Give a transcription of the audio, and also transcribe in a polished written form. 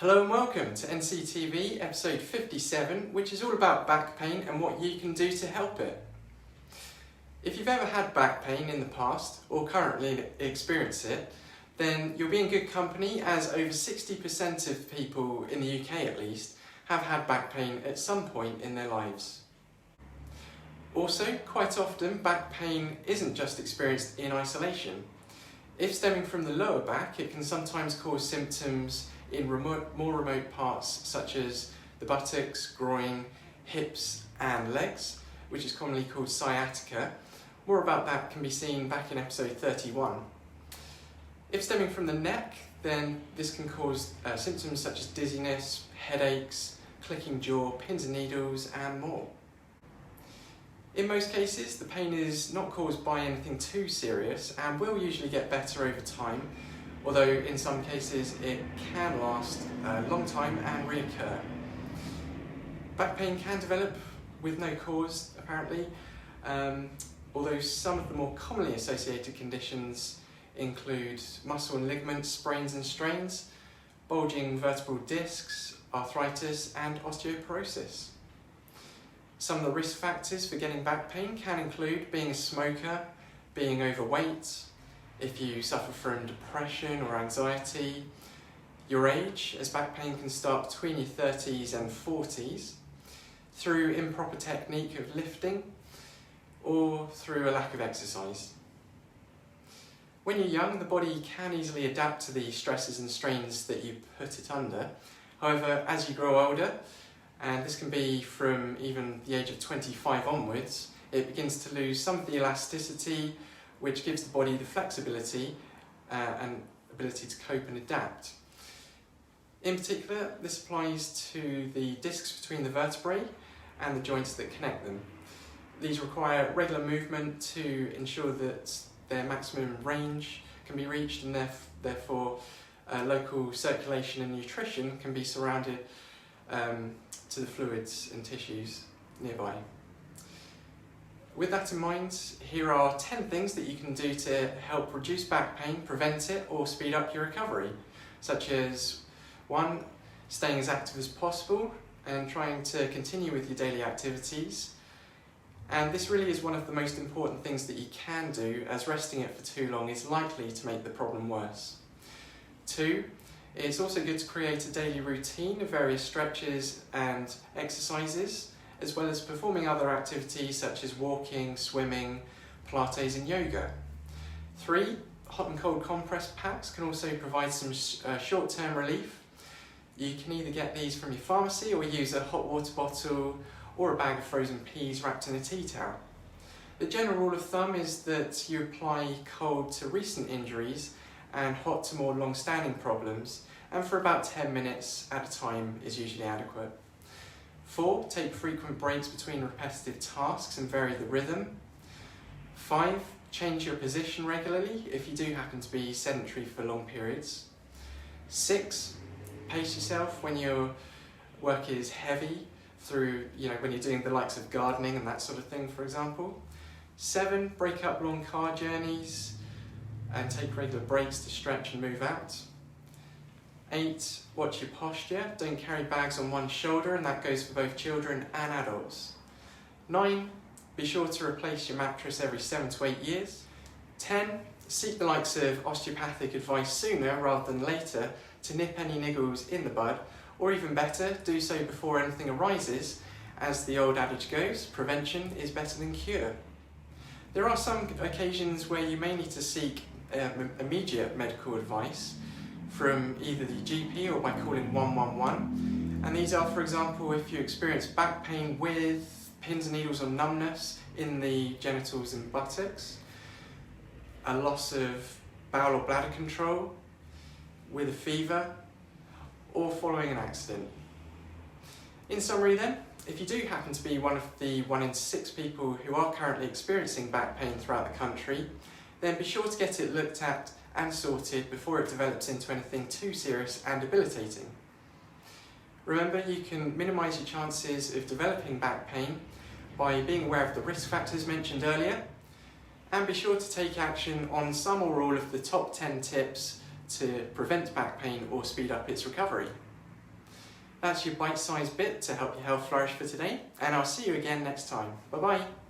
Hello and welcome to NCTV episode 57, which is all about back pain and what you can do to help it. If you've ever had back pain in the past or currently experience it, then you'll be in good company, as over 60% of people in the UK at least have had back pain at some point in their lives. Also, quite often back pain isn't just experienced in isolation. If stemming from the lower back, it can sometimes cause symptoms in more remote parts such as the buttocks, groin, hips and legs, which is commonly called sciatica. More about that can be seen back in episode 31. If stemming from the neck, then this can cause symptoms such as dizziness, headaches, clicking jaw, pins and needles and more. In most cases, the pain is not caused by anything too serious and will usually get better over time, although in some cases it can last a long time and reoccur. Back pain can develop with no cause, apparently, although some of the more commonly associated conditions include muscle and ligament sprains and strains, bulging vertebral discs, arthritis and osteoporosis. Some of the risk factors for getting back pain can include being a smoker, being overweight, if you suffer from depression or anxiety, your age, as back pain can start between your 30s and 40s, through improper technique of lifting, or through a lack of exercise. When you're young, the body can easily adapt to the stresses and strains that you put it under. However, as you grow older, and this can be from even the age of 25 onwards, it begins to lose some of the elasticity, which gives the body the flexibility and ability to cope and adapt. In particular, this applies to the discs between the vertebrae and the joints that connect them. These require regular movement to ensure that their maximum range can be reached, and therefore local circulation and nutrition can be surrounded to the fluids and tissues nearby. With that in mind, here are 10 things that you can do to help reduce back pain, prevent it or speed up your recovery, such as 1. Staying as active as possible and trying to continue with your daily activities. And this really is one of the most important things that you can do, as resting it for too long is likely to make the problem worse. 2. It's also good to create a daily routine of various stretches and exercises, as well as performing other activities such as walking, swimming, Pilates and yoga. 3. Hot and cold compress packs can also provide some short-term relief. You can either get these from your pharmacy or use a hot water bottle or a bag of frozen peas wrapped in a tea towel. The general rule of thumb is that you apply cold to recent injuries and hot to more long-standing problems, and for about 10 minutes at a time is usually adequate. 4. Take frequent breaks between repetitive tasks and vary the rhythm. 5. Change your position regularly if you do happen to be sedentary for long periods. 6. Pace yourself when your work is heavy, when you're doing the likes of gardening and that sort of thing, for example. 7. Break up long car journeys and take regular breaks to stretch and move out. 8. Watch your posture. Don't carry bags on one shoulder, and that goes for both children and adults. 9. Be sure to replace your mattress every 7 to 8 years. 10. Seek the likes of osteopathic advice sooner rather than later to nip any niggles in the bud, or even better, do so before anything arises, as the old adage goes, prevention is better than cure. There are some occasions where you may need to seek immediate medical advice from either the GP or by calling 111, and these are, for example, if you experience back pain with pins and needles or numbness in the genitals and buttocks, a loss of bowel or bladder control, with a fever, or following an accident. In summary then, if you do happen to be one of the 1 in 6 people who are currently experiencing back pain throughout the country, then be sure to get it looked at and sorted before it develops into anything too serious and debilitating. Remember, you can minimise your chances of developing back pain by being aware of the risk factors mentioned earlier, and be sure to take action on some or all of the top 10 tips to prevent back pain or speed up its recovery. That's your bite-sized bit to help your health flourish for today, and I'll see you again next time. Bye bye.